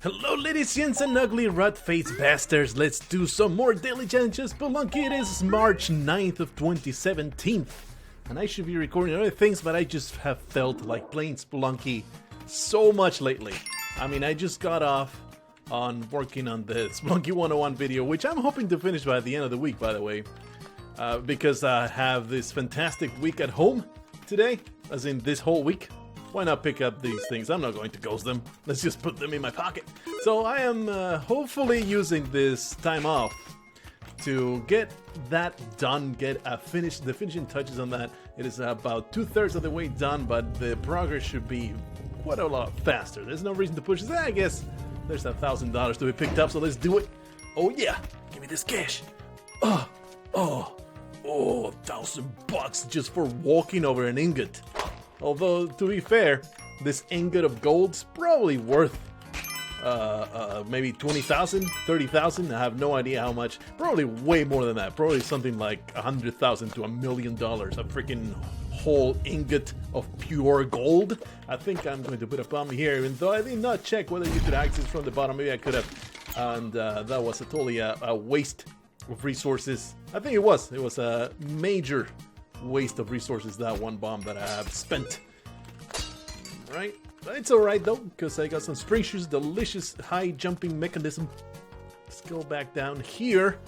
Hello ladies, gents and ugly rat-faced bastards, let's do some more daily challenges. Spelunky, it is March 9th of 2017 and I should be recording other things, but I just have felt like playing Spelunky so much lately. I mean, I just got off on working on the Spelunky 101 video, which I'm hoping to finish by the end of the week, by the way, because I have this fantastic week at home today, as in this whole week. Why not pick up these things? I'm not going to ghost them. Let's just put them in my pocket. So I am hopefully using this time off to get that done, get the finishing touches on that. It is about 2/3 of the way done, but the progress should be quite a lot faster. There's no reason to push this. I guess there's $1,000 to be picked up, so let's do it. Oh yeah, give me this cash. Oh, $1,000 just for walking over an ingot. Although, to be fair, this ingot of gold's probably worth maybe 20,000, 30,000. I have no idea how much. Probably way more than that. Probably something like 100,000 to $1 million. A freaking whole ingot of pure gold. I think I'm going to put a bomb here, even though I did not check whether you could access from the bottom. Maybe I could have. And that was totally a waste of resources. I think it was. It was a major waste of resources, that one bomb that I have spent. Right? It's alright though, because I got some spring shoes, delicious high jumping mechanism. Let's go back down here.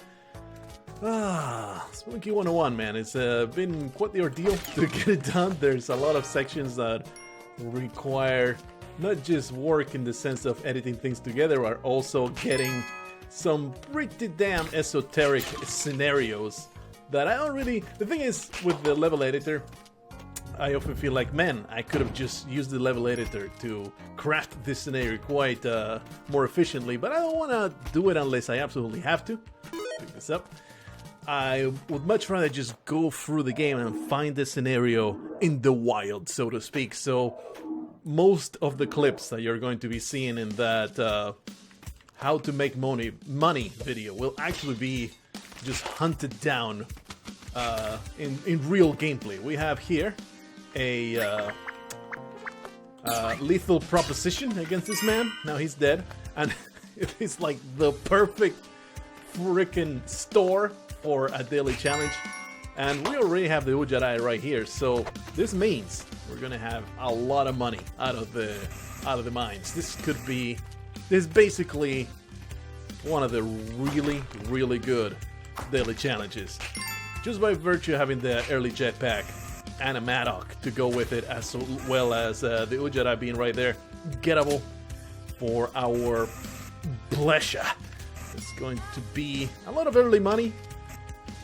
Spelunky 101, man. It's been quite the ordeal to get it done. There's a lot of sections that require not just work in the sense of editing things together, but also getting some pretty damn esoteric scenarios that I don't really... The thing is, with the level editor, I often feel like, man, I could have just used the level editor to craft this scenario quite more efficiently, but I don't want to do it unless I absolutely have to. Pick this up. I would much rather just go through the game and find the scenario in the wild, so to speak. So most of the clips that you're going to be seeing in that how to make money video will actually be just hunted down in real gameplay. We have here a lethal proposition against this man. Now he's dead, and it is like the perfect freaking store for a daily challenge. And we already have the Ujjarai right here, so this means we're gonna have a lot of money out of the mines. This is basically one of the really good daily challenges, just by virtue of having the early jetpack and a Maddock to go with it, as well as the Ujjarai being right there, gettable for our pleasure. It's going to be a lot of early money.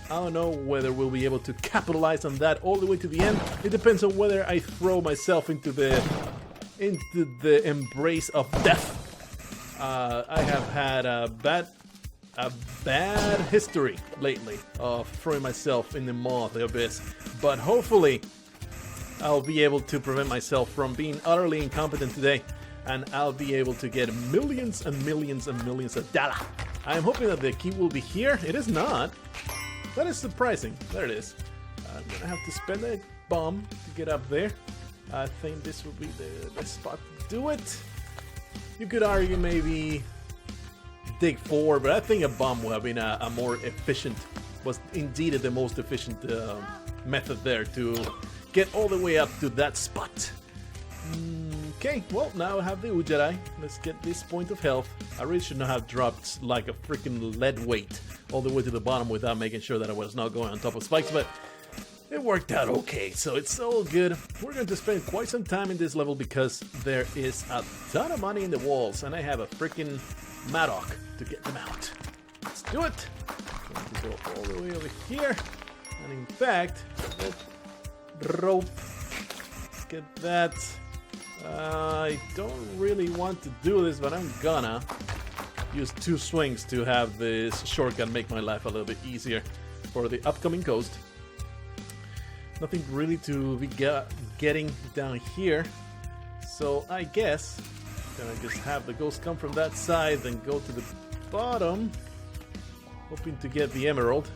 I don't know whether we'll be able to capitalize on that all the way to the end. It depends on whether I throw myself into the embrace of death. I have had a bad history lately of throwing myself in the maw of the abyss, but hopefully I'll be able to prevent myself from being utterly incompetent today, and I'll be able to get millions and millions and millions of dollars. I'm hoping that the key will be here. It is not. That is surprising. There it is. I'm gonna have to spend a bomb to get up there. I think this will be the best spot to do it. You could argue maybe dig 4, but I think a bomb would have been a more efficient, was indeed the most efficient method there to get all the way up to that spot. Okay, well, now I have the Ujjarai. Let's get this point of health. I really should not have dropped like a freaking lead weight all the way to the bottom without making sure that I was not going on top of spikes, but it worked out okay, so it's all good. We're going to spend quite some time in this level because there is a ton of money in the walls, and I have a freaking Maddock to get them out. Let's do it. I'm going to go all the way over here, and in fact, rope. Let's get that. I don't really want to do this, but I'm gonna use 2 swings to have this shortcut make my life a little bit easier for the upcoming coast. Nothing really to be getting down here, so I guess I'm gonna just have the ghost come from that side, then go to the bottom, hoping to get the emerald.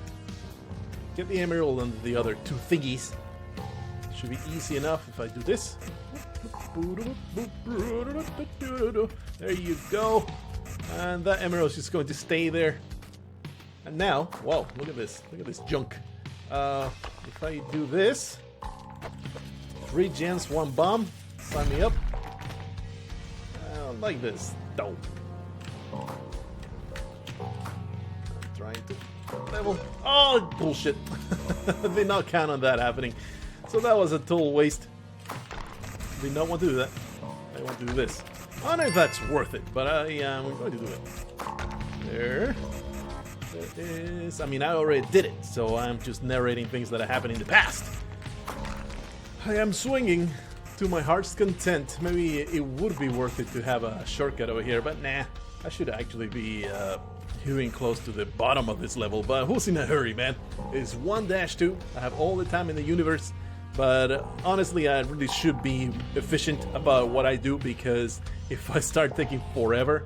Get the emerald and the other 2 thingies. Should be easy enough if I do this. There you go. And that emerald is just going to stay there. And now, whoa, look at this. Look at this junk. If I do this, 3 gems, 1 bomb. Sign me up. Like this. Dope. I'm trying to level. Oh, bullshit. Did not count on that happening. So that was a total waste. Did not want to do that. I want to do this. I don't know if that's worth it, but I'm going to do it. There. There is. I mean, I already did it, so I'm just narrating things that have happened in the past. I am swinging to my heart's content. Maybe it would be worth it to have a shortcut over here, but nah. I should actually be hewing close to the bottom of this level, but who's in a hurry, man? It's 1-2. I have all the time in the universe, but honestly, I really should be efficient about what I do, because if I start taking forever,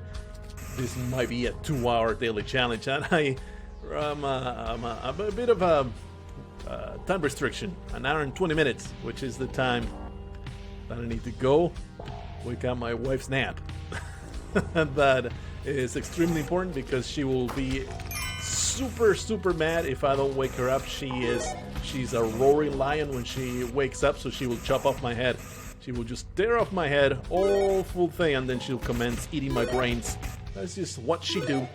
this might be a 2-hour daily challenge, and I'm a bit of a time restriction, 1 hour and 20 minutes, which is the time that I need to go wake up my wife's nap. And that is extremely important, because she will be super mad if I don't wake her up. She's a roaring lion when she wakes up, so she will chop off my head. She will just tear off my head, all full thing, and then she'll commence eating my brains. That's just what she do.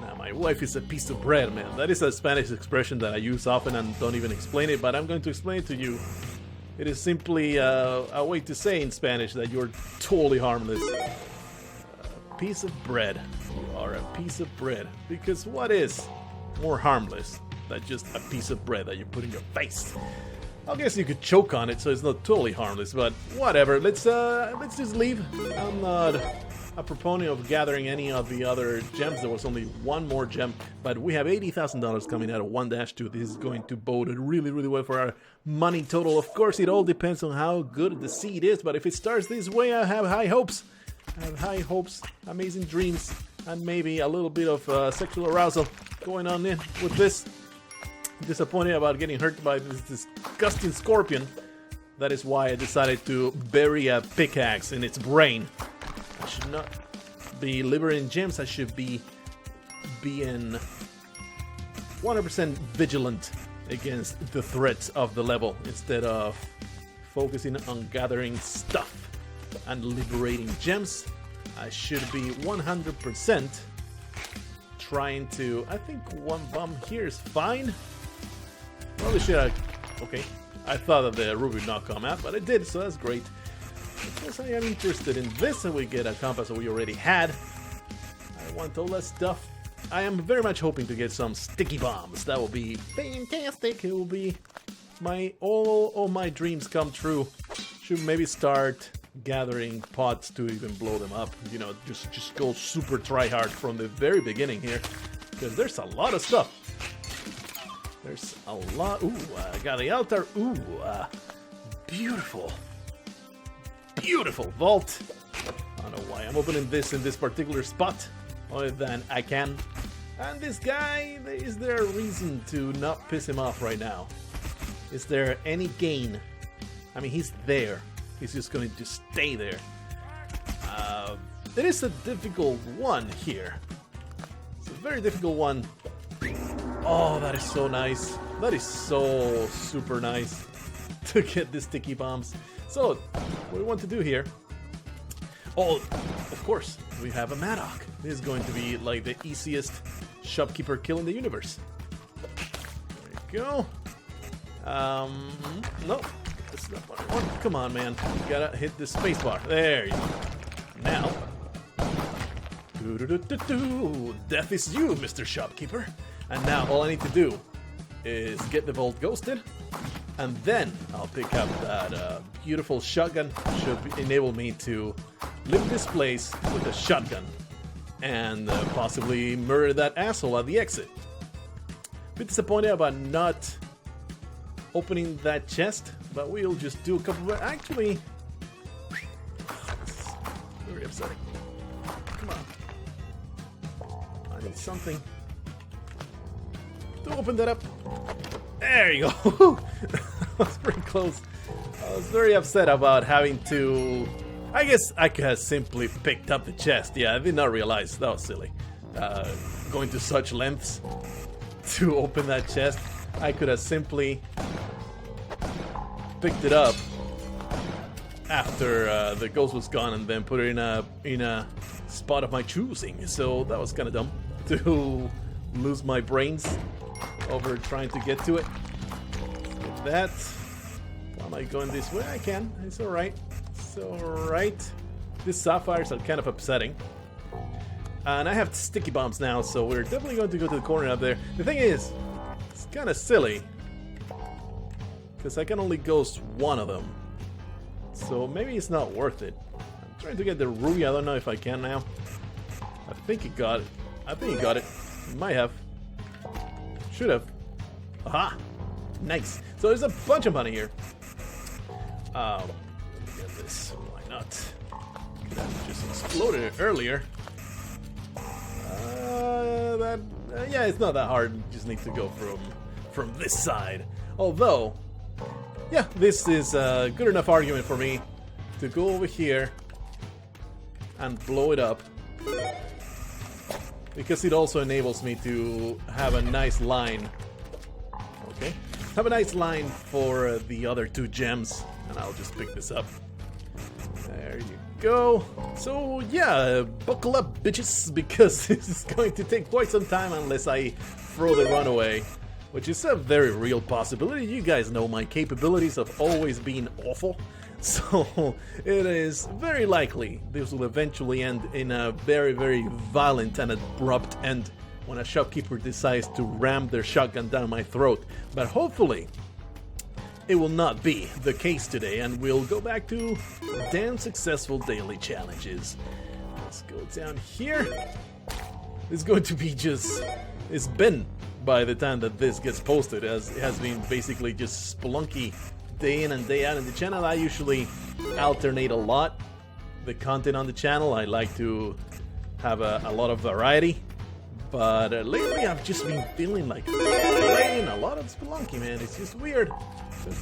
Now, my wife is a piece of bread, man. That is a Spanish expression that I use often and don't even explain it, but I'm going to explain it to you. It is simply a way to say in Spanish that you're totally harmless. A piece of bread. You are a piece of bread. Because what is more harmless than just a piece of bread that you put in your face? I guess you could choke on it, so it's not totally harmless, but whatever. Let's just leave. I'm not a proponent of gathering any of the other gems. There was only 1 more gem, but we have $80,000 coming out of 1-2. This is going to bode really well for our money total. Of course, it all depends on how good the seed is, but if it starts this way, I have high hopes. I have high hopes, amazing dreams, and maybe a little bit of sexual arousal going on in with this. Disappointed about getting hurt by this disgusting scorpion. That is why I decided to bury a pickaxe in its brain. I should not be liberating gems. I should be being 100% vigilant against the threats of the level, instead of focusing on gathering stuff and liberating gems. I should be 100% trying to... I think 1 bomb here is fine. Probably should have... Okay. I thought that the ruby would not come out, but it did, so that's great. Because I am interested in this, and we get a compass that we already had. I want all that stuff. I am very much hoping to get some sticky bombs. That will be fantastic. It will be all my dreams come true. Should maybe start gathering pots to even blow them up. You know, just go super try hard from the very beginning here, because there's a lot of stuff. There's a lot. Ooh, I got the altar. Ooh, beautiful. Beautiful vault. I don't know why I'm opening this in this particular spot, other than I can. And this guy, is there a reason to not piss him off right now? Is there any gain? I mean, he's there. He's just going to stay there. It is a difficult one here. It's a very difficult one. Oh, that is so nice. That is so super nice to get the sticky bombs. So, what we want to do here... Oh, of course, we have a Maddock. This is going to be like the easiest shopkeeper kill in the universe. There you go. No, that's not what I want. Come on, man. You gotta hit the spacebar. There you go. Now... Death is you, Mr. Shopkeeper. And now all I need to do is get the vault ghosted, and then I'll pick up that beautiful shotgun. Should enable me to leave this place with a shotgun and possibly murder that asshole at the exit. Bit disappointed about not opening that chest, but we'll just do a couple of... Actually, this is very upsetting. Come on. I need something to open that up. There you go. That's pretty close. I was very upset about having to... I guess I could have simply picked up the chest. Yeah, I did not realize. That was silly. Going to such lengths to open that chest. I could have simply picked it up after the ghost was gone and then put it in a spot of my choosing. So that was kind of dumb to lose my brains over trying to get to it. Get that. Why am I going this way? I can. It's alright. It's alright. These sapphires are kind of upsetting. And I have sticky bombs now, so we're definitely going to go to the corner up there. The thing is, it's kind of silly, because I can only ghost one of them. So maybe it's not worth it. I'm trying to get the ruby. I don't know if I can now. I think he got it. I think he got it. He might have. Should have. Aha! Nice. So there's a bunch of money here. Let me get this. Why not? Could have just exploded it earlier. Yeah, it's not that hard. You just need to go from this side. Although, yeah, this is a good enough argument for me to go over here and blow it up, because it also enables me to have a nice line. Okay, have a nice line for the other two gems, and I'll just pick this up. There you go. So yeah, buckle up, bitches, because this is going to take quite some time unless I throw the runaway, which is a very real possibility. You guys know my capabilities have always been awful, so it is very likely this will eventually end in a very, very violent and abrupt end when a shopkeeper decides to ram their shotgun down my throat. But hopefully it will not be the case today, and we'll go back to damn successful daily challenges. Let's go down here. It's going to be just... It's been, by the time that this gets posted, as it has been basically just Spelunky day in and day out in the channel. I usually alternate a lot the content on the channel. I like to have a lot of variety. But lately I've just been feeling like playing a lot of Spelunky, man. It's just weird.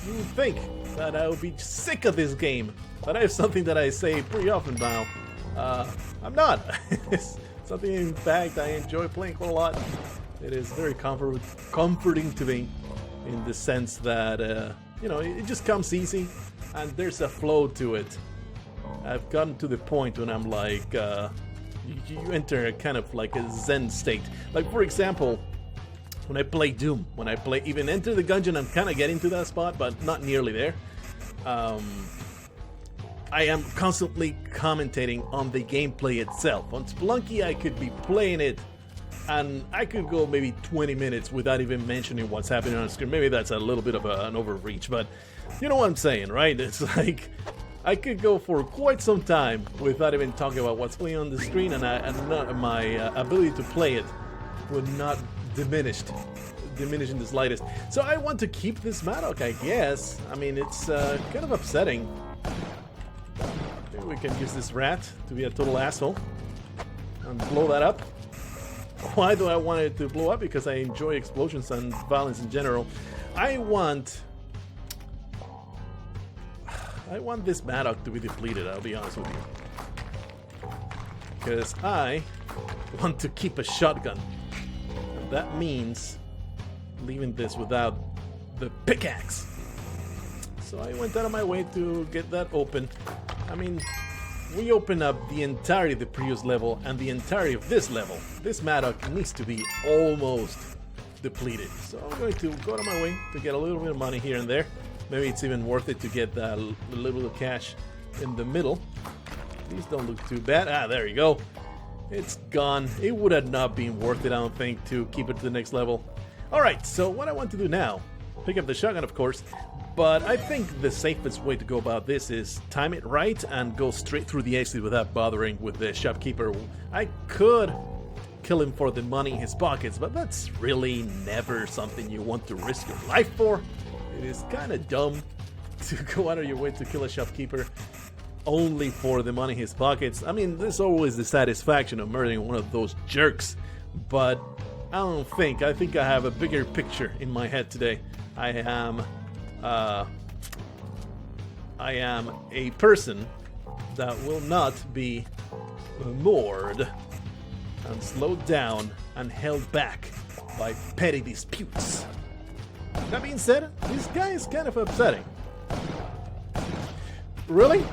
You would think that I would be sick of this game, but I have something that I say pretty often now. I'm not. It's something, in fact, I enjoy playing quite a lot. It is very comforting to me, in the sense that, you know, it just comes easy, and there's a flow to it. I've gotten to the point when I'm like, you enter a kind of like a zen state. Like, for example, when I play Doom, when I play even Enter the Gungeon, I'm kind of getting to that spot, but not nearly there. I am constantly commentating on the gameplay itself. On Spelunky, I could be playing it, and I could go maybe 20 minutes without even mentioning what's happening on the screen. Maybe that's a little bit of an overreach, but you know what I'm saying, right? It's like, I could go for quite some time without even talking about what's playing on the screen, and my ability to play it would not diminish in the slightest. So I want to keep this Maddock, I guess. I mean, it's kind of upsetting. Maybe we can use this rat to be a total asshole and blow that up. Why do I want it to blow up? Because I enjoy explosions and violence in general. I want this Maddock to be depleted, I'll be honest with you. Because I want to keep a shotgun. And that means leaving this without the pickaxe. So I went out of my way to get that open. I mean, we open up the entirety of the previous level and the entirety of this level. This Maddock needs to be almost depleted. So I'm going to go out of my way to get a little bit of money here and there. Maybe it's even worth it to get that little bit of cash in the middle. These don't look too bad. Ah, there you go. It's gone. It would have not been worth it, I don't think, to keep it to the next level. Alright, so what I want to do now, pick up the shotgun, of course, but I think the safest way to go about this is time it right and go straight through the exit without bothering with the shopkeeper. I could kill him for the money in his pockets, but that's really never something you want to risk your life for. It is kind of dumb to go out of your way to kill a shopkeeper only for the money in his pockets. I mean, there's always the satisfaction of murdering one of those jerks, but I think I have a bigger picture in my head today. I am I am a person that will not be moored and slowed down and held back by petty disputes. That being said, this guy is kind of upsetting. Really?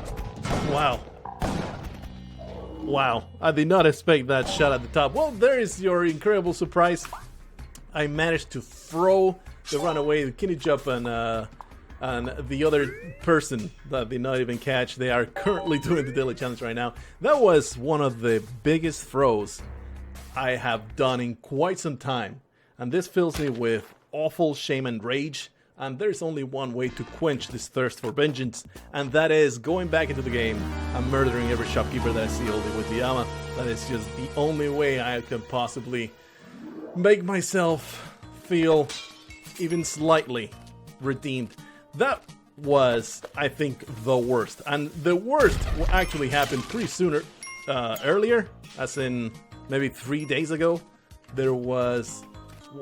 Wow. Wow, I did not expect that shot at the top. Well, there is your incredible surprise. I managed to throw the runaway, the Kenny Jump, and the other person that did not even catch. They are currently doing the daily challenge right now. That was one of the biggest throws I have done in quite some time. And this fills me with awful shame and rage. And there's only one way to quench this thirst for vengeance, and that is going back into the game and murdering every shopkeeper that I see holding with the Yama. That is just the only way I can possibly make myself feel even slightly redeemed. That was, I think, the worst. And the worst actually happened pretty sooner, earlier, as in maybe 3 days ago. There was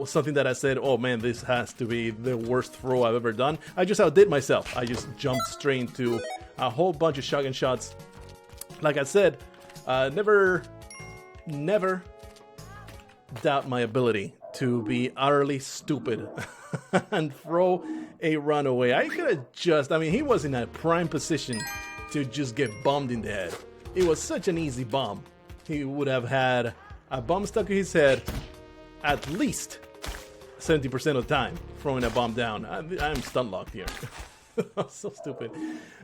something that I said, oh man, this has to be the worst throw I've ever done. I just outdid myself. I just jumped straight into a whole bunch of shotgun shots. Like I said, never doubt my ability to be utterly stupid and throw a runaway. I could have just, I mean, he was in a prime position to just get bombed in the head. It was such an easy bomb. He would have had a bomb stuck in his head at least 70% of the time throwing a bomb down. I'm stun locked here. So stupid.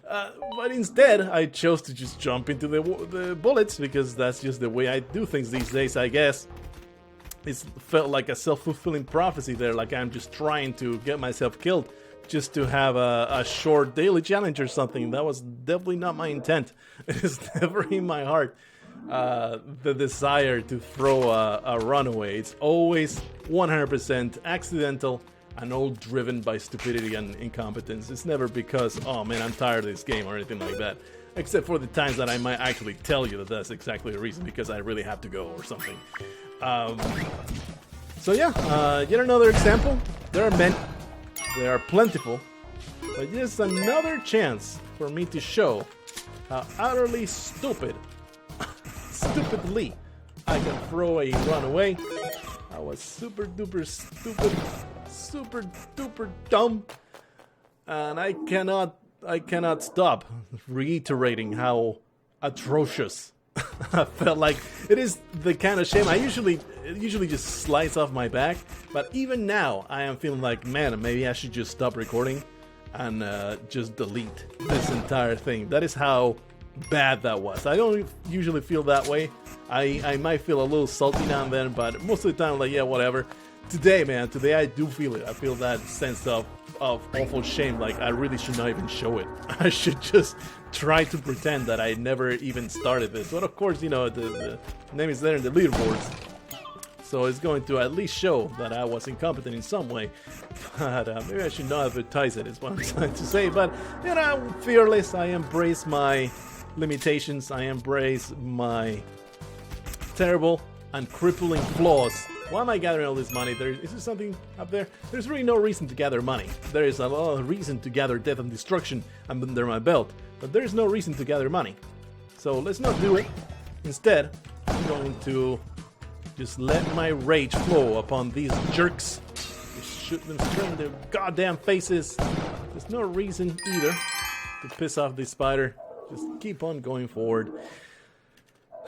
But instead, I chose to just jump into the bullets because that's just the way I do things these days, I guess. It felt like a self-fulfilling prophecy there, like I'm just trying to get myself killed just to have a short daily challenge or something. That was definitely not my intent. It is never in my heart. The desire to throw a runaway. It's always 100% accidental and all driven by stupidity and incompetence. It's never because, oh man, I'm tired of this game or anything like that. Except for the times that I might actually tell you that that's exactly the reason, because I really have to go or something. So yeah, yet another example. There are many. They are plentiful. But just another chance for me to show how utterly stupidly I can throw a runaway. I was super duper stupid, super duper dumb, and I cannot stop reiterating how atrocious I felt like. It is the kind of shame. It usually just slides off my back, but even now I am feeling like, man, maybe I should just stop recording and just delete this entire thing. That is how bad that was. I don't usually feel that way. I might feel a little salty now and then, but most of the time I'm like, yeah, whatever. Today, man, I do feel it. I feel that sense of awful shame. Like, I really should not even show it. I should just try to pretend that I never even started this. But of course, you know, the name is there in the leaderboards, so it's going to at least show that I was incompetent in some way. But maybe I should not advertise it, is what I'm trying to say. But, you know, I'm fearless. I embrace my limitations. I embrace my terrible and crippling flaws. Why am I gathering all this money? Is there something up there? There's really no reason to gather money. There is a lot of reason to gather death and destruction under my belt, but there is no reason to gather money. So let's not do it. Instead, I'm going to just let my rage flow upon these jerks. Just shoot them straight in their goddamn faces. There's no reason either to piss off this spider. Just keep on going forward.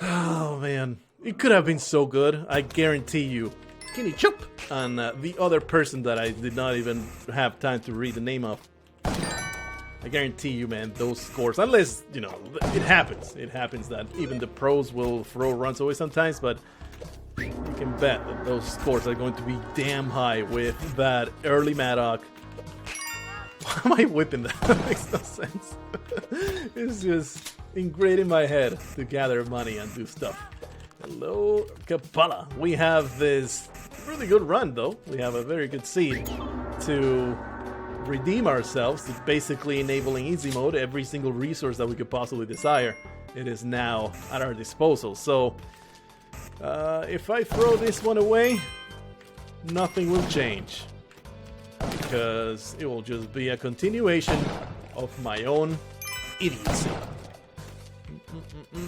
Oh man. It could have been so good, I guarantee you. Kenny Chup! And the other person that I did not even have time to read the name of. I guarantee you, man, those scores, unless, you know, it happens. It happens that even the pros will throw runs away sometimes, but you can bet that those scores are going to be damn high with that early Maddock. Why am I whipping that? That makes no sense. It's just ingrained in my head to gather money and do stuff. Hello, Kapala. We have this really good run, though. We have a very good seed to redeem ourselves. It's basically enabling easy mode. Every single resource that we could possibly desire, it is now at our disposal. So, if I throw this one away, nothing will change. Because it will just be a continuation of my own idiocy.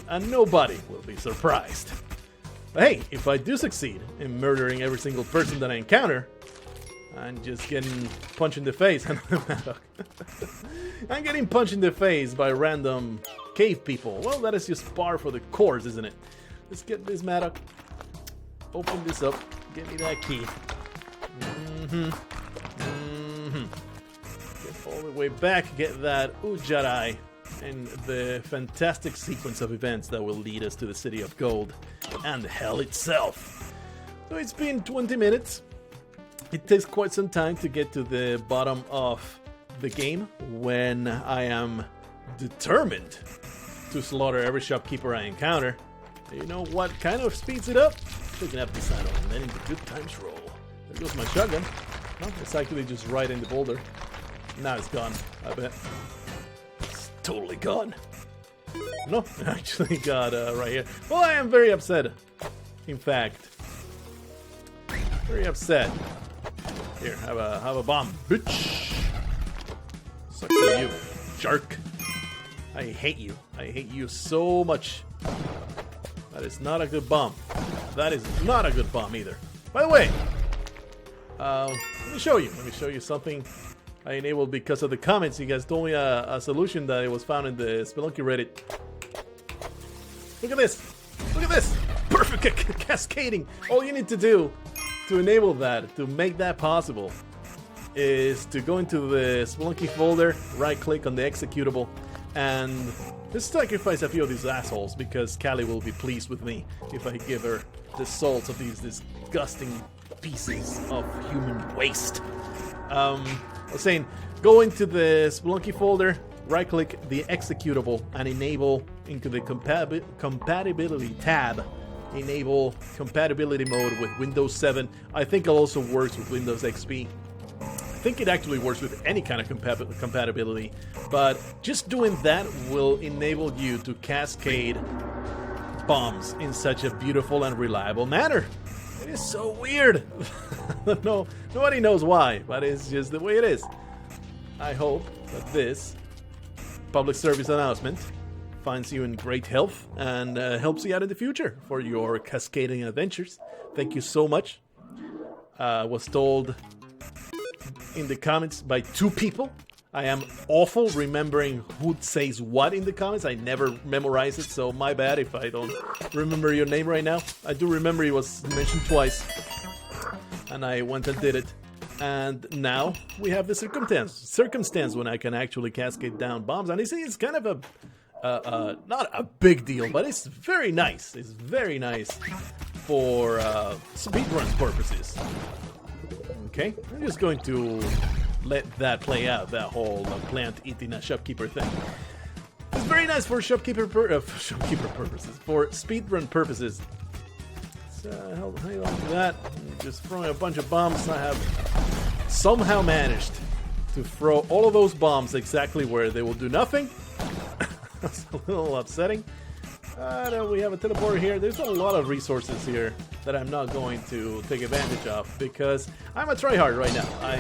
And nobody will be surprised. But hey, if I do succeed in murdering every single person that I encounter, I'm just getting punched in the face. I'm getting punched in the face by random cave people. Well, that is just par for the course, isn't it? Let's get this Maddock. Open this up. Get me that key. Get all the way back. Get that Ujjarai. And the fantastic sequence of events that will lead us to the City of Gold and hell itself. So it's been 20 minutes. It takes quite some time to get to the bottom of the game when I am determined to slaughter every shopkeeper I encounter. You know what kind of speeds it up? Picking up the saddle and letting the good times roll. There goes my shotgun. Well, it's actually just right in the boulder. Now it's gone, I bet. It's totally gone. No, it actually got right here. Well, I am very upset. In fact, very upset. Here, have a bomb, bitch. Sucks to you, jerk. I hate you. I hate you so much. That is not a good bomb. That is not a good bomb either. By the way, let me show you. Let me show you something I enabled because of the comments. You guys told me a solution that it was found in the Spelunky Reddit. Look at this. Look at this. Perfect cascading. All you need to do to enable that, to make that possible, is to go into the Spelunky folder, right-click on the executable, and just sacrifice a few of these assholes because Callie will be pleased with me if I give her the souls of these disgusting pieces of human waste. I was saying, go into the Spelunky folder, right-click the executable, and enable into the compatibility tab. Enable compatibility mode with Windows 7. I think it also works with Windows XP. I think it actually works with any kind of compatibility, but just doing that will enable you to cascade bombs in such a beautiful and reliable manner. It is so weird. No, nobody knows why, but it's just the way it is. I hope that this public service announcement finds you in great health and helps you out in the future for your cascading adventures. Thank you so much. Was told in the comments by 2 people. I am awful remembering who says what in the comments. I never memorize it, so my bad if I don't remember your name right now. I do remember it was mentioned twice, and I went and did it. And now we have the circumstance when I can actually cascade down bombs. And you see, it's kind of a not a big deal, but it's very nice. It's very nice for speedrun purposes. Okay, I'm just going to let that play out, that whole plant eating a shopkeeper thing. It's very nice for shopkeeper purposes, for speedrun purposes. So, hang on to that. Just throwing a bunch of bombs. I have somehow managed to throw all of those bombs exactly where they will do nothing. That's a little upsetting. We have a teleporter here. There's a lot of resources here that I'm not going to take advantage of because I'm a tryhard right now. I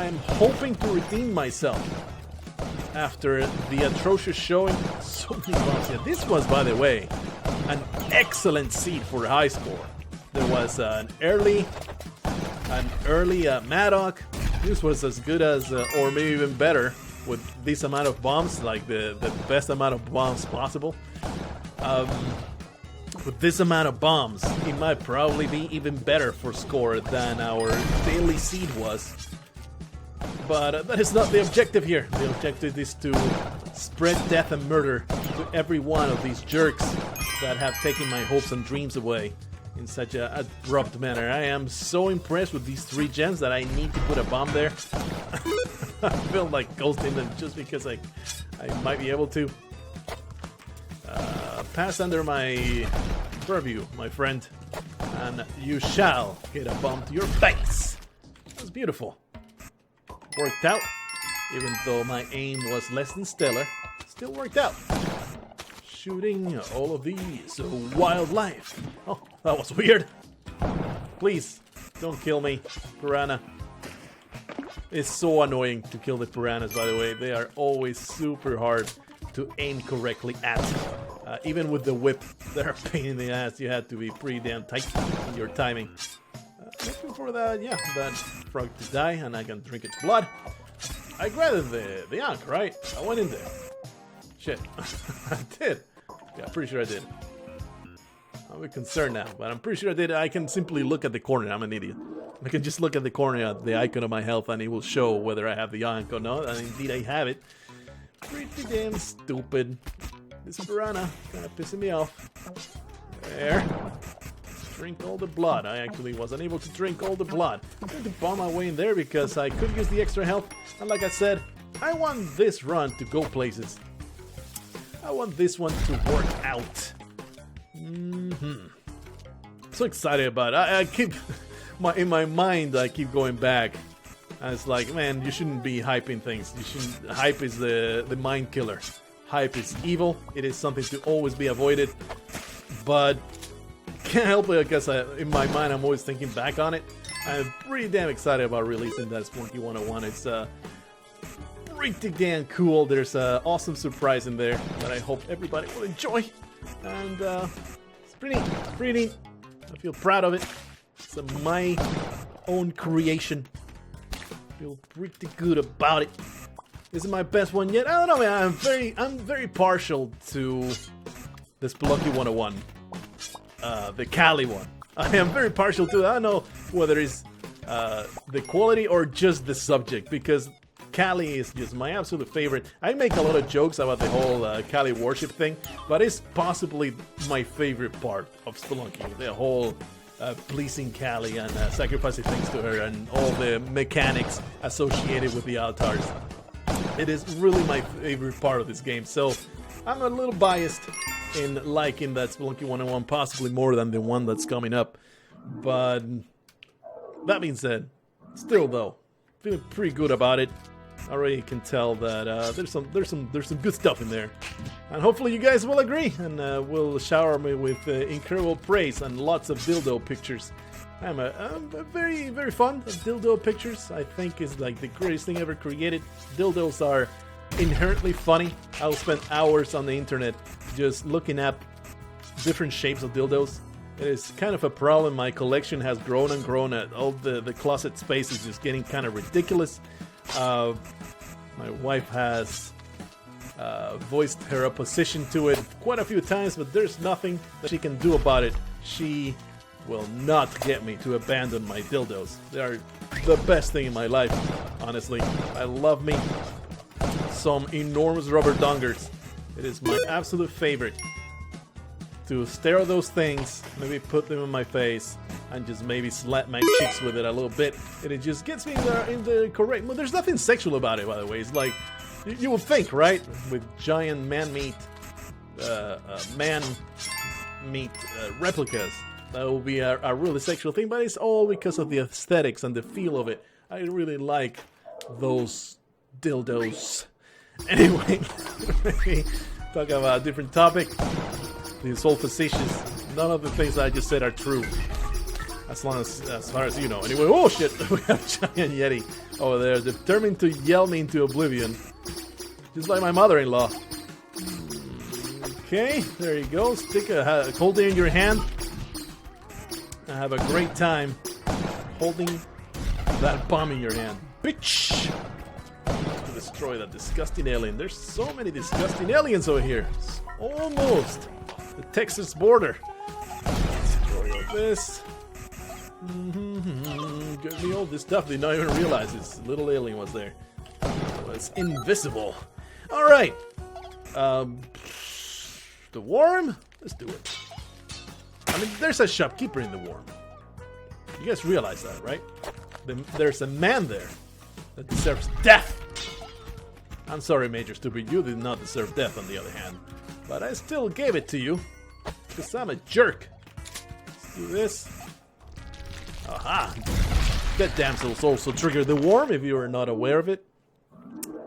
am hoping to redeem myself after the atrocious showing. So many bombs. Yeah, this was, by the way, an excellent seed for a high score. There was an early Maddock. This was as good as, or maybe even better, with this amount of bombs, like the best amount of bombs possible. With this amount of bombs, it might probably be even better for score than our daily seed was. But that is not the objective here. The objective is to spread death and murder to every one of these jerks that have taken my hopes and dreams away in such an abrupt manner. I am so impressed with these 3 gems that I need to put a bomb there. I feel like ghosting them just because I might be able to. Pass under my purview, my friend, and you shall get a bomb to your face. That's beautiful. Worked out, even though my aim was less than stellar. Still worked out. Shooting all of these wildlife. Oh, that was weird. Please, don't kill me, piranha. It's so annoying to kill the piranhas, by the way. They are always super hard to aim correctly at. Even with the whip, they're a pain in the ass. You have to be pretty damn tight in your timing. Looking for that, yeah, that frog to die, and I can drink its blood. I grabbed the ankh, right? I went in there. Shit. I did. Yeah, pretty sure I did. I'm a bit concerned now, but I'm pretty sure I did. I can simply look at the corner. I'm an idiot. I can just look at the corner at the icon of my health, and it will show whether I have the ankh or not. And indeed, I have it. Pretty damn stupid. This piranha kind of pissing me off. There. Drink all the blood. I actually was unable to drink all the blood. I'm going to bomb my way in there because I could use the extra health. And like I said, I want this run to go places. I want this one to work out. So excited about it. I keep in my mind. I keep going back, and it's like, man, you shouldn't be hyping things. You shouldn't. Hype is the mind killer. Hype is evil. It is something to always be avoided. But can't help it. I guess in my mind, I'm always thinking back on it. I'm pretty damn excited about releasing that Spelunky 101. It's pretty damn cool. There's an awesome surprise in there that I hope everybody will enjoy. And it's pretty neat. I feel proud of it. It's my own creation. I feel pretty good about it. Is it my best one yet? I don't know, man. I'm very partial to the Spelunky 101. The Cali one. I am very partial to it. I don't know whether it's the quality or just the subject, because Cali is just my absolute favorite. I make a lot of jokes about the whole Cali worship thing, but it's possibly my favorite part of Spelunky. The whole pleasing Cali and sacrificing things to her and all the mechanics associated with the altars. It is really my favorite part of this game, so I'm a little biased in liking that Spelunky 101 possibly more than the one that's coming up. But that being said, still though, feeling pretty good about it. I already can tell that there's some good stuff in there, and hopefully you guys will agree and will shower me with incredible praise and lots of dildo pictures. I'm very fond of dildo pictures. I think is like the greatest thing ever created. Dildos are inherently funny. I'll spend hours on the internet just looking at different shapes of dildos. It is kind of a problem. My collection has grown and grown. All the closet space is just getting kind of ridiculous. My wife has voiced her opposition to it quite a few times, but there's nothing that she can do about it. She will not get me to abandon my dildos. They are the best thing in my life, honestly. I love me some enormous rubber dongers. It is my absolute favorite to stare at those things, maybe put them in my face, and just maybe slap my cheeks with it a little bit, and it just gets me in the correct mood. There's nothing sexual about it, by the way. It's like, you would think, right? With giant man meat replicas, that will be a really sexual thing, but it's all because of the aesthetics and the feel of it. I really like those dildos. Anyway, talk about a different topic. It's all facetious. None of the things I just said are true. As far as you know. Anyway, oh shit, we have a giant Yeti over there, determined to yell me into oblivion. Just like my mother-in-law. Okay, there you go. Hold it in your hand. And have a great time holding that bomb in your hand. Bitch! To destroy that disgusting alien. There's so many disgusting aliens over here. It's almost the Texas border. Destroy all this. Give me all this stuff. Did not even realize this little alien was there. It was invisible. Alright. The worm? Let's do it. I mean, there's a shopkeeper in the worm. You guys realize that, right? There's a man there that deserves death. I'm sorry, Major Stupid. You did not deserve death, on the other hand. But I still gave it to you. Because I'm a jerk. Let's do this. Aha! That damsels also triggered the worm, if you are not aware of it.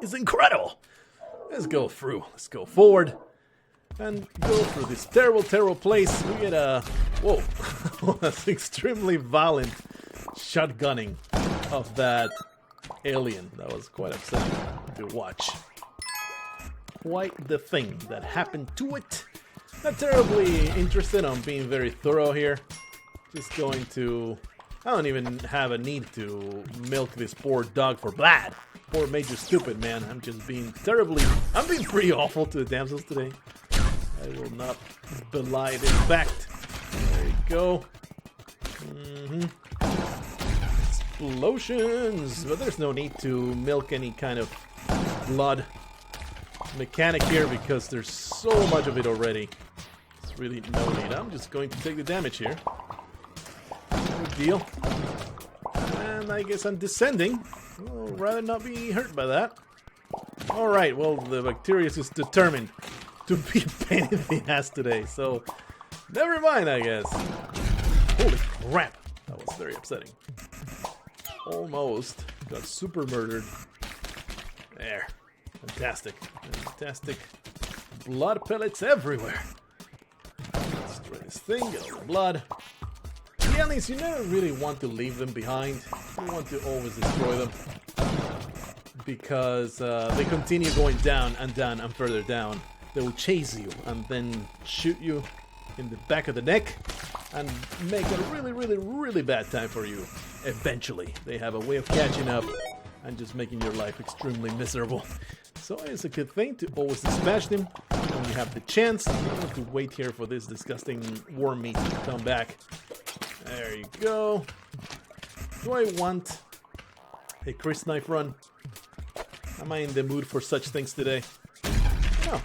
It's incredible! Let's go through. Let's go forward. And go through this terrible, terrible place. We get a... Whoa! That's extremely violent shotgunning of that alien. That was quite upsetting to watch. Quite the thing that happened to it. Not terribly interested on being very thorough here. Just going to... I don't even have a need to milk this poor dog for blood. Poor Major Stupid, man. I'm just being terribly... I'm being pretty awful to the damsels today. I will not belie this fact. There you go. Explosions! But there's no need to milk any kind of blood mechanic here because there's so much of it already. It's really no need. I'm just going to take the damage here. No deal. And I guess I'm descending. I'll rather not be hurt by that. Alright, well, the Bacterius is determined to be a pain in the ass today, so never mind, I guess. Holy crap! That was very upsetting. Almost got super murdered. There. Fantastic. Fantastic. Blood pellets everywhere. Destroy this thing, get all the blood. The aliens, you never really want to leave them behind. You want to always destroy them. Because they continue going down and further down. They will chase you and then shoot you in the back of the neck and make a really bad time for you. Eventually. They have a way of catching up and just making your life extremely miserable. So it's a good thing to always dispatch them when you have the chance. You don't have to wait here for this disgusting worm meat to come back. There you go. Do I want a Chris knife run? Am I in the mood for such things today? No.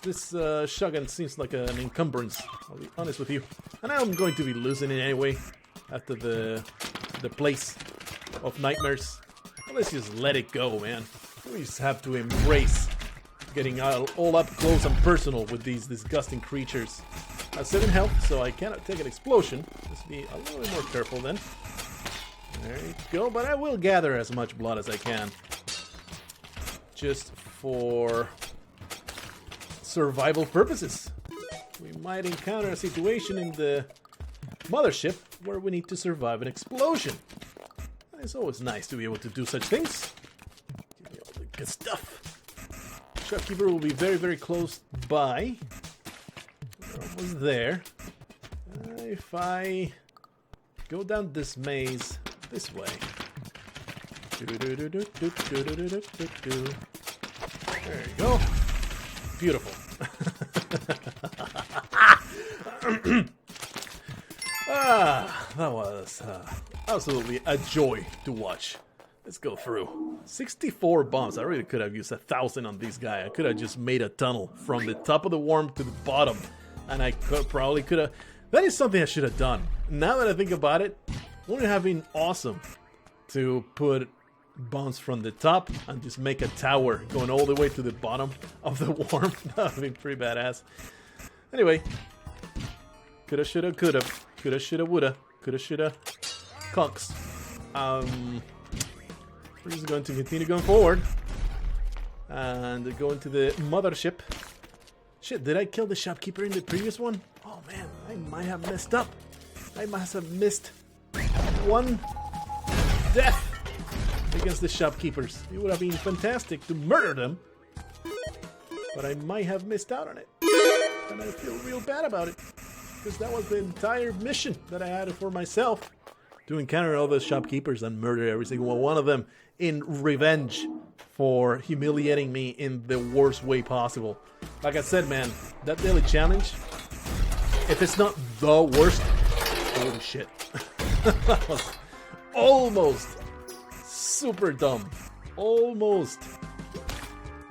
This shotgun seems like an encumbrance, I'll be honest with you. And I'm going to be losing it anyway after the place of nightmares. Well, let's just let it go, man. We just have to embrace getting all up close and personal with these disgusting creatures. I have 7 health, so I cannot take an explosion. Let's be a little bit more careful then. There you go, but I will gather as much blood as I can. Just for survival purposes. We might encounter a situation in the mothership where we need to survive an explosion. It's always nice to be able to do such things. Give me all the good stuff. Shopkeeper will be very close by. We're almost there. If I go down this maze this way. There you go. Beautiful. That was absolutely a joy to watch. Let's go through. 64 bombs. I really could have used 1,000 on this guy. I could have just made a tunnel from the top of the worm to the bottom. And I probably could have... That is something I should have done. Now that I think about it, wouldn't it have been awesome to put bombs from the top and just make a tower going all the way to the bottom of the worm? That would have been pretty badass. Anyway. Coulda, shoulda, coulda. Coulda, shoulda, woulda. Coulda, shoulda. Cocks. We're just going to continue going forward. And go into the mothership. Shit, did I kill the shopkeeper in the previous one? Oh man, I might have messed up. I must have missed one death against the shopkeepers. It would have been fantastic to murder them. But I might have missed out on it. And I feel real bad about it. Because that was the entire mission that I had for myself. To encounter all those shopkeepers and murder every single one of them in revenge for humiliating me in the worst way possible. Like I said, man, that daily challenge, if it's not the worst, holy shit. That was almost super dumb. Almost.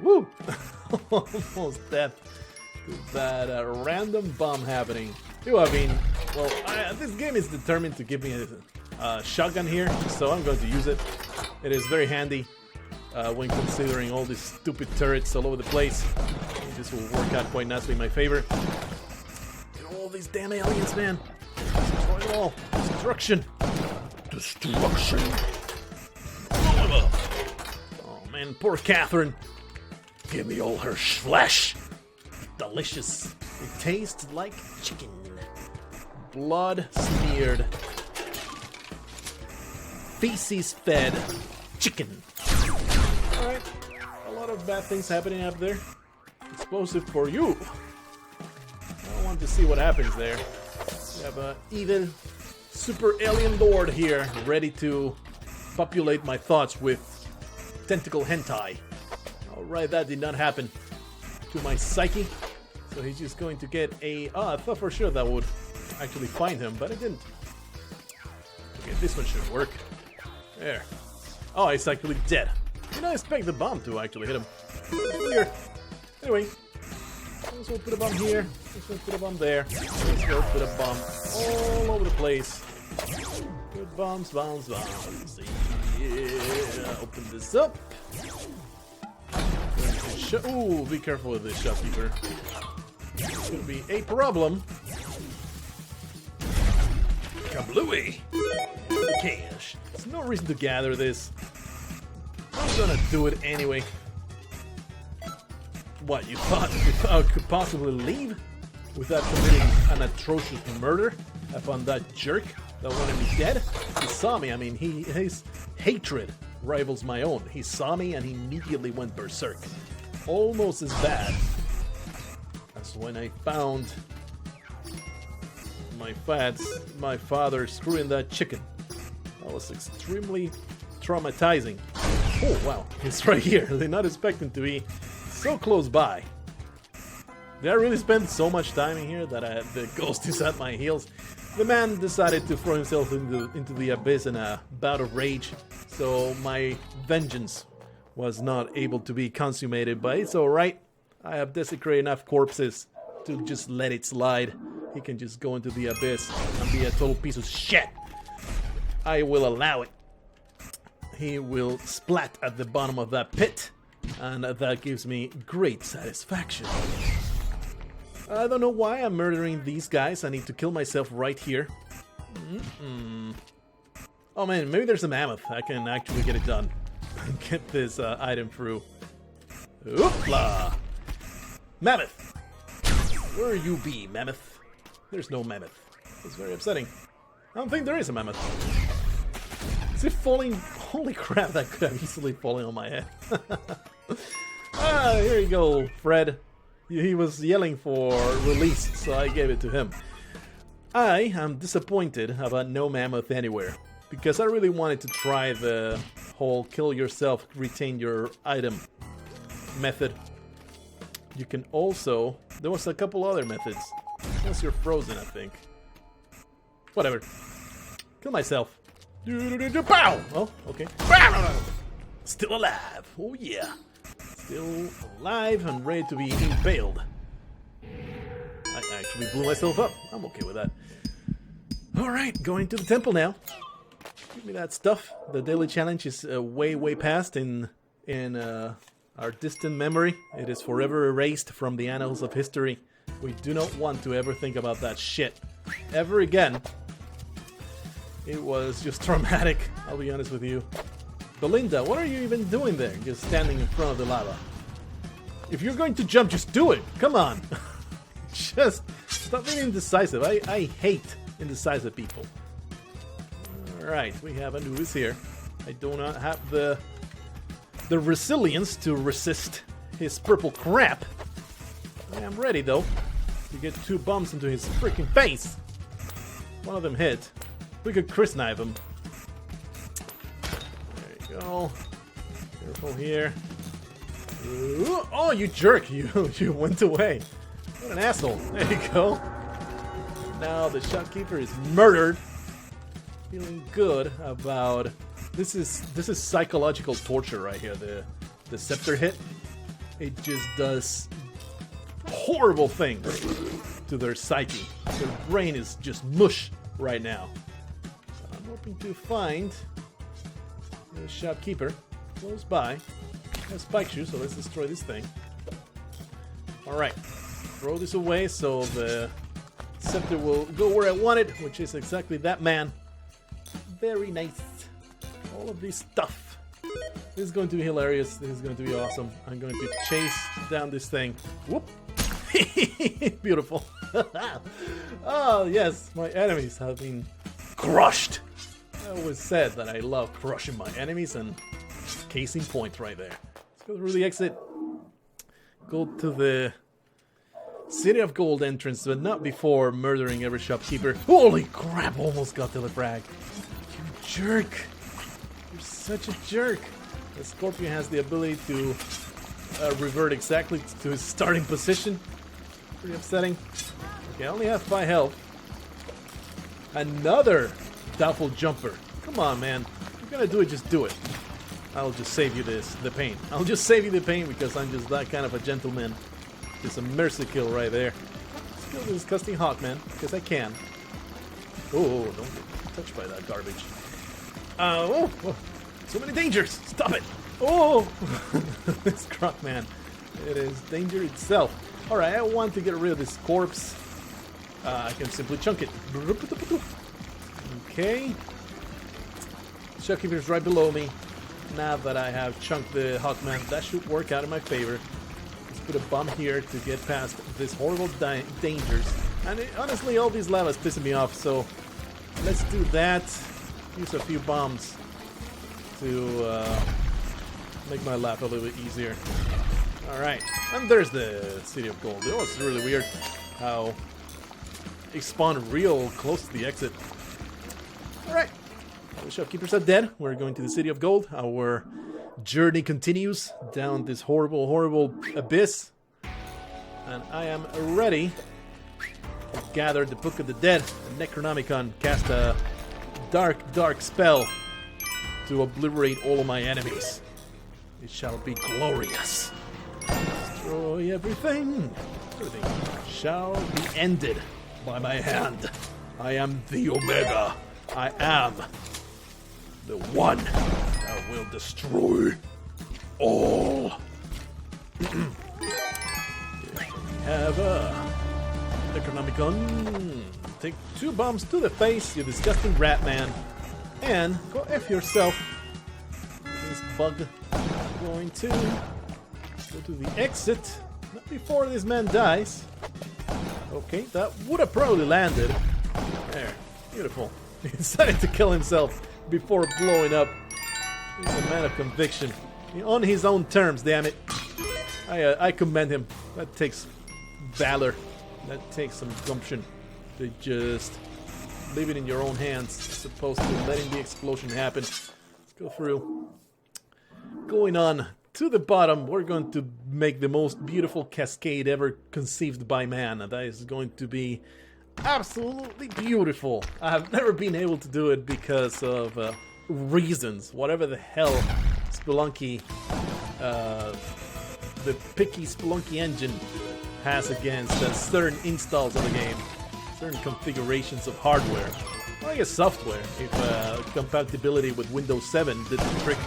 Woo! Almost death to that random bomb happening. I mean, well, this game is determined to give me a shotgun here, so I'm going to use it. It is very handy when considering all these stupid turrets all over the place. This will work out quite nicely in my favor. All these damn aliens, man. Destroy them all. Destruction. Destruction. Oh man, poor Catherine. Give me all her flesh. Delicious. It tastes like chicken. Blood smeared. feces-fed chicken. Alright, a lot of bad things happening up there. Explosive for you. I want to see what happens there. We have an evil super alien lord here, ready to populate my thoughts with tentacle hentai. Alright, that did not happen to my psyche. So he's just going to get a... Oh, I thought for sure that would actually find him, but it didn't. Okay, this one should work. There. Oh, he's actually dead. Didn't expect the bomb to actually hit him. Weird. Anyway, let's go put a bomb here. Let's go put a bomb there. Let's go put a bomb all over the place. Good bombs, bombs, bombs. Yeah, open this up. Ooh, be careful with this, shopkeeper. It's gonna be a problem. Kablooey! Cash. There's no reason to gather this. I'm gonna do it anyway. What, you thought I could possibly leave without committing an atrocious murder upon that jerk that wanted me dead? He saw me, I mean, his hatred rivals my own. He saw me and he immediately went berserk. Almost as bad as when I found my father screwing that chicken. That was extremely traumatizing. Oh wow, it's right here. They're not expecting to be so close by. Did I really spend so much time in here that the ghost is at my heels? The man decided to throw himself into the abyss in a bout of rage, so my vengeance was not able to be consummated, but it's alright. I have desecrated enough corpses to just let it slide. He can just go into the abyss and be a total piece of shit. I will allow it. He will splat at the bottom of that pit, and that gives me great satisfaction. I don't know why I'm murdering these guys. I need to kill myself right here. Oh man, maybe there's a mammoth. I can actually get it done. Get this item through. Oopla! Mammoth! Where you be, mammoth? There's no mammoth. It's very upsetting. I don't think there is a mammoth. Is it falling? Holy crap, that could have easily fallen on my head. Ah, here you go, Fred. He was yelling for release, so I gave it to him. I am disappointed about no mammoth anywhere, because I really wanted to try the whole kill yourself, retain your item method. You can also... There was a couple other methods. Unless you're frozen, I think. Whatever. Kill myself. Pow! Oh, okay. Still alive. Oh yeah. Still alive and ready to be impaled. I actually blew myself up. I'm okay with that. Alright, going to the temple now. Give me that stuff. The daily challenge is way past in our distant memory. It is forever erased from the annals of history. We do not want to ever think about that shit ever again. It was just traumatic, I'll be honest with you. Belinda, what are you even doing there? Just standing in front of the lava. If you're going to jump, just do it! Come on! Just stop being indecisive. I hate indecisive people. Alright, we have Anubis here. I do not have the resilience to resist his purple crap. I am ready though to get 2 bombs into his freaking face. One of them hit. We could Chris knife him. There you go. Careful here. Ooh, oh, you jerk! You went away. What an asshole. There you go. Now the shopkeeper is murdered. Feeling good about this is psychological torture right here. The scepter hit. It just does horrible things to their psyche. Their brain is just mush right now. So I'm hoping to find the shopkeeper close by. Has spike shoes, so let's destroy this thing. Alright. Throw this away so the scepter will go where I want it, which is exactly that man. Very nice. All of this stuff. This is going to be hilarious. This is going to be awesome. I'm going to chase down this thing. Whoop! Beautiful. Oh, yes. My enemies have been crushed. I always said that I love crushing my enemies, and case in point right there. Let's go through the exit. Go to the City of Gold entrance, but not before murdering every shopkeeper. Holy crap, almost got to the frag. You jerk. You're such a jerk. The Scorpion has the ability to revert exactly to his starting position. Pretty upsetting. Okay, I only have 5 health. Another doubtful jumper. Come on, man. If you're gonna do it, just do it. I'll just save you the pain. I'll just save you the pain because I'm just that kind of a gentleman. Just a mercy kill right there. Let's kill the disgusting hawk, man, because I can. Oh, don't get touched by that garbage. Oh, so many dangers. Stop it. Oh, this croc, man. It is danger itself. All right, I want to get rid of this corpse. I can simply chunk it. Okay. Shopkeeper's right below me. Now that I have chunked the Hawkman, that should work out in my favor. Let's put a bomb here to get past this horrible dangers. And honestly, all these lavas pissing me off, so let's do that. Use a few bombs to make my life a little bit easier. Alright, and there's the City of Gold. It was really weird how it spawned real close to the exit. Alright. The shopkeepers are dead. We're going to the City of Gold. Our journey continues down this horrible, horrible abyss. And I am ready to gather the Book of the Dead, the Necronomicon, cast a dark, dark spell to obliterate all of my enemies. It shall be glorious. Destroy everything. Everything shall be ended by my hand. I am the Omega. I am the one that will destroy all. Have a Necronomicon. Take 2 bombs to the face, you disgusting rat man. And go F yourself. This bug. I'm going to go to the exit. Not before this man dies. Okay, that would have probably landed. There. Beautiful. He decided to kill himself before blowing up. He's a man of conviction. On his own terms, damn it. I commend him. That takes valor. That takes some gumption to just leave it in your own hands as opposed to letting the explosion happen. Let's go through. Going on to the bottom, we're going to make the most beautiful cascade ever conceived by man. And that is going to be absolutely beautiful. I have never been able to do it because of reasons. Whatever the hell Spelunky, the picky Spelunky engine has against certain installs of the game, certain configurations of hardware. Well, I guess software, if compatibility with Windows 7 did the trick.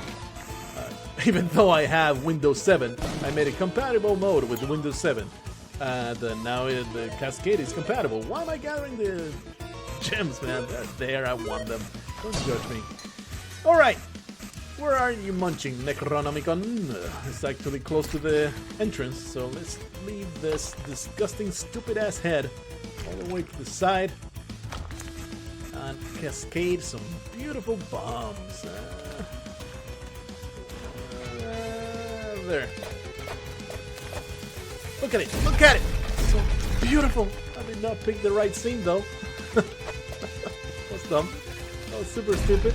Even though I have Windows 7, I made a compatible mode with Windows 7. And now the Cascade is compatible. Why am I gathering the gems, man? They're there, I want them. Don't judge me. Alright, where are you munching, Necronomicon? It's actually close to the entrance, so let's leave this disgusting, stupid-ass head all the way to the side. And cascade some beautiful bombs. There. Look at it! Look at it! So beautiful! I did not pick the right scene though. That's dumb. That was super stupid.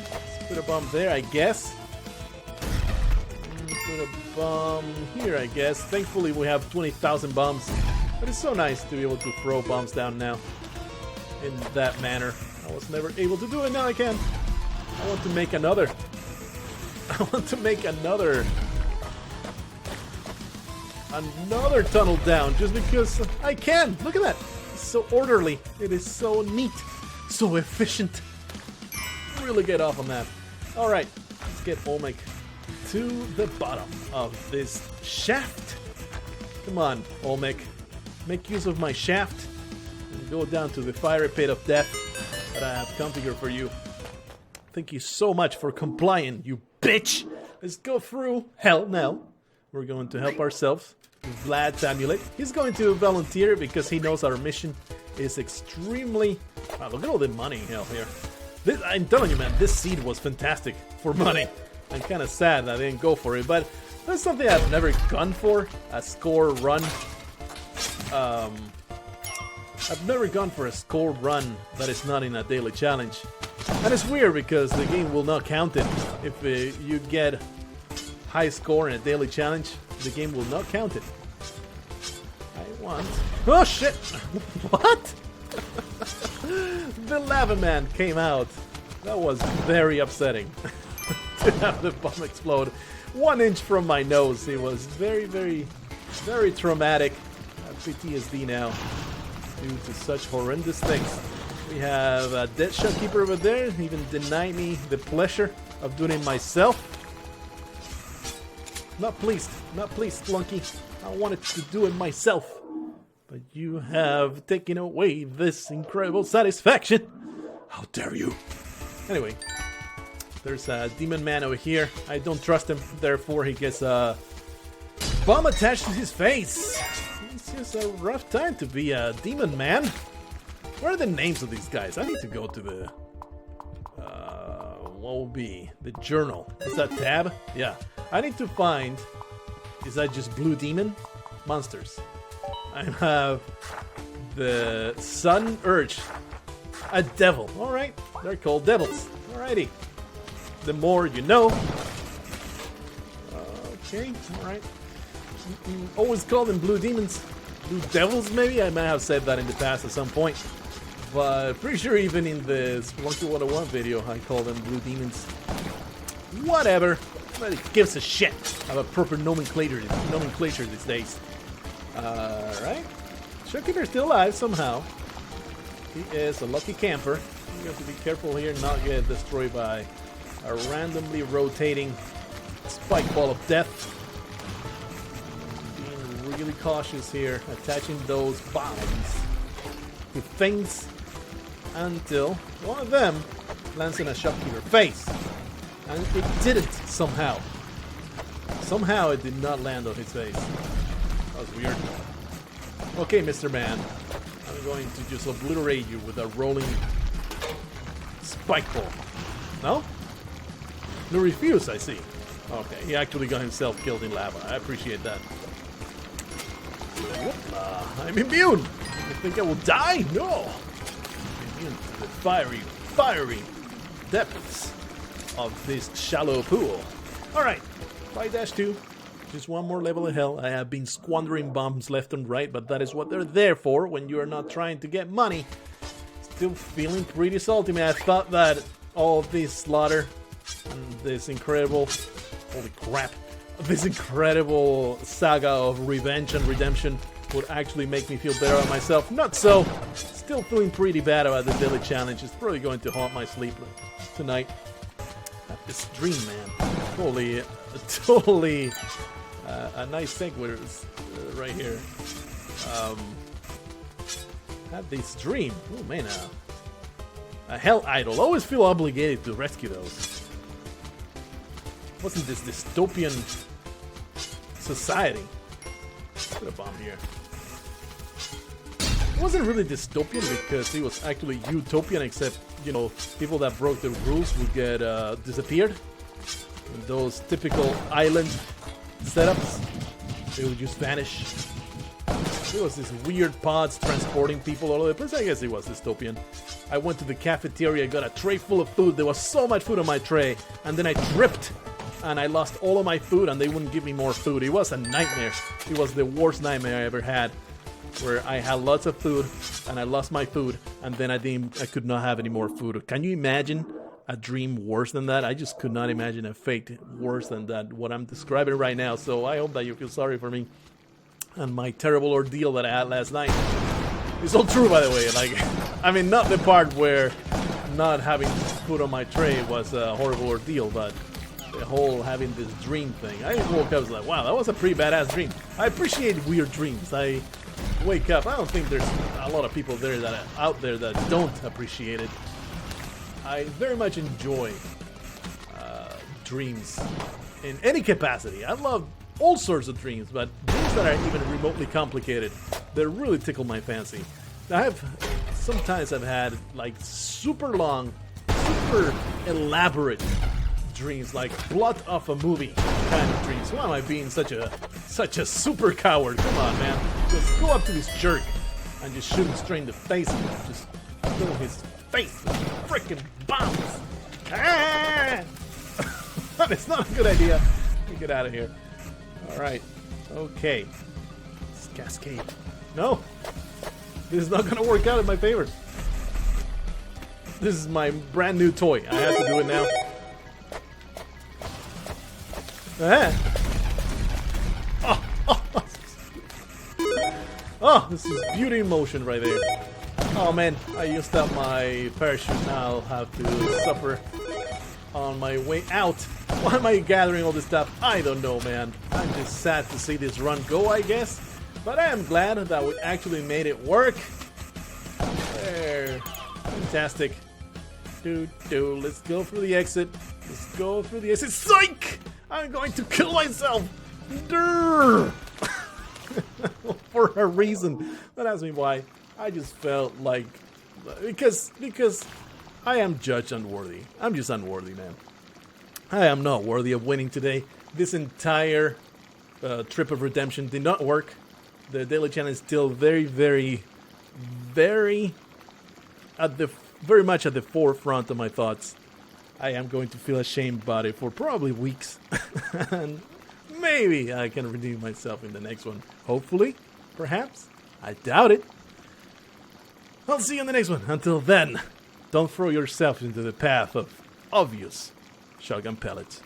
Let's put a bomb there, I guess. Put a bomb here, I guess. Thankfully we have 20,000 bombs. But it's so nice to be able to throw bombs down now. In that manner. I was never able to do it, now I can. I want to make another. I want to make another tunnel down just because I can. Look at that. It's so orderly. It is so neat. So efficient. Really get off on that. Alright, let's get Olmec to the bottom of this shaft. Come on, Olmec. Make use of my shaft and go down to the fiery pit of death that I have configured for you. Thank you so much for complying, you bitch! Let's go through hell now. We're going to help ourselves with Vlad's amulet. He's going to volunteer because he knows our mission is extremely... Wow, look at all the money hell here. I'm telling you, man, this seed was fantastic for money. I'm kind of sad that I didn't go for it, but that's something I've never gone for, a score run. I've never gone for a score run that is not in a daily challenge. And it's weird because the game will not count it. If you get high score in a daily challenge, the game will not count it. I want... Oh shit! What? The lava man came out. That was very upsetting. To have the bomb explode 1 inch from my nose. It was very, very, very traumatic. I have PTSD now due to such horrendous things. We have a dead shopkeeper over there. He even denied me the pleasure of doing it myself. Not pleased, Spelunky. I wanted to do it myself. But you have taken away this incredible satisfaction. How dare you? Anyway, there's a demon man over here. I don't trust him, therefore he gets a bomb attached to his face. It's just a rough time to be a demon man. What are the names of these guys? I need to go to the... what will be? The journal. Is that tab? Yeah. I need to find... Is that just blue demon? Monsters. I have the Sun Urge. A devil. Alright. They're called devils. Alrighty. The more you know. Okay. Alright. Always call them blue demons. Blue devils, maybe? I might have said that in the past at some point. But pretty sure even in the Spelunky 101 video, I call them blue demons. Whatever. Nobody gives a shit about proper nomenclature these days. Alright. Shopkeeper's still alive somehow. He is a lucky camper. You have to be careful here and not get destroyed by a randomly rotating spike ball of death. Being really cautious here, attaching those bombs to things until one of them lands in a shopkeeper face. And it didn't somehow. Somehow it did not land on his face. That was weird. Okay, Mr. Man. I'm going to just obliterate you with a rolling spike ball. No? No refuse, I see. Okay, he actually got himself killed in lava. I appreciate that. I'm immune! You think I will die? No! I'm immune to the fiery depths of this shallow pool. Alright, 5-2. Just one more level of hell. I have been squandering bombs left and right, but that is what they're there for when you are not trying to get money. Still feeling pretty salty, man. I thought that all this slaughter and this incredible... Holy crap. This incredible saga of revenge and redemption would actually make me feel better about myself. Not so. Still feeling pretty bad about the daily challenge. It's probably going to haunt my sleep tonight. This dream, man. Totally a nice segue right here. Had this dream. Oh man, a hell idol. Always feel obligated to rescue those. Wasn't this dystopian society? Put a bomb here. It wasn't really dystopian because it was actually utopian, except, you know, people that broke the rules would get disappeared. And those typical island setups, they would just vanish. There was this weird pods transporting people all over the place. I guess it was dystopian. I went to the cafeteria, got a tray full of food. There was so much food on my tray, and then I tripped and I lost all of my food and they wouldn't give me more food. It was a nightmare. It was the worst nightmare I ever had, where I had lots of food and I lost my food and then I could not have any more food. Can you imagine a dream worse than that? I just could not imagine a fate worse than that, what I'm describing right now. So I hope that you feel sorry for me and my terrible ordeal that I had last night. It's all true, by the way. Like, I mean, not the part where not having food on my tray was a horrible ordeal, but the whole having this dream thing. I woke up and was like, wow, that was a pretty badass dream. I appreciate weird dreams. I wake up. I don't think there's a lot of people there that are out there that don't appreciate it. I very much enjoy dreams in any capacity. I love all sorts of dreams, but dreams that are even remotely complicated, they really tickle my fancy. Sometimes I've had like super long, super elaborate dreams, like plot of a movie kind of dreams. Why am I being such a super coward? Come on, man. Just go up to this jerk and just shoot him straight in the face and just fill his face with frickin' bombs. Ah! It's not a good idea. Let me get out of here. Alright. Okay. This cascade. No! This is not gonna work out in my favor. This is my brand new toy. I have to do it now. Oh, this is beauty in motion right there. Oh man, I used up my parachute. Now I'll have to suffer on my way out. Why am I gathering all this stuff? I don't know, man. I'm just sad to see this run go, I guess. But I am glad that we actually made it work. There. Fantastic. Let's go through the exit. Let's go through the exit. Psych! I'm going to kill myself. Durr! For a reason. Don't ask me why. I just felt like... Because I am judged unworthy. I'm just unworthy, man. I am not worthy of winning today. This entire trip of redemption did not work. The daily challenge is still very much at the forefront of my thoughts. I am going to feel ashamed about it for probably weeks. And maybe I can redeem myself in the next one. Hopefully. Perhaps. I doubt it. I'll see you in the next one. Until then, don't throw yourself into the path of obvious shotgun pellets.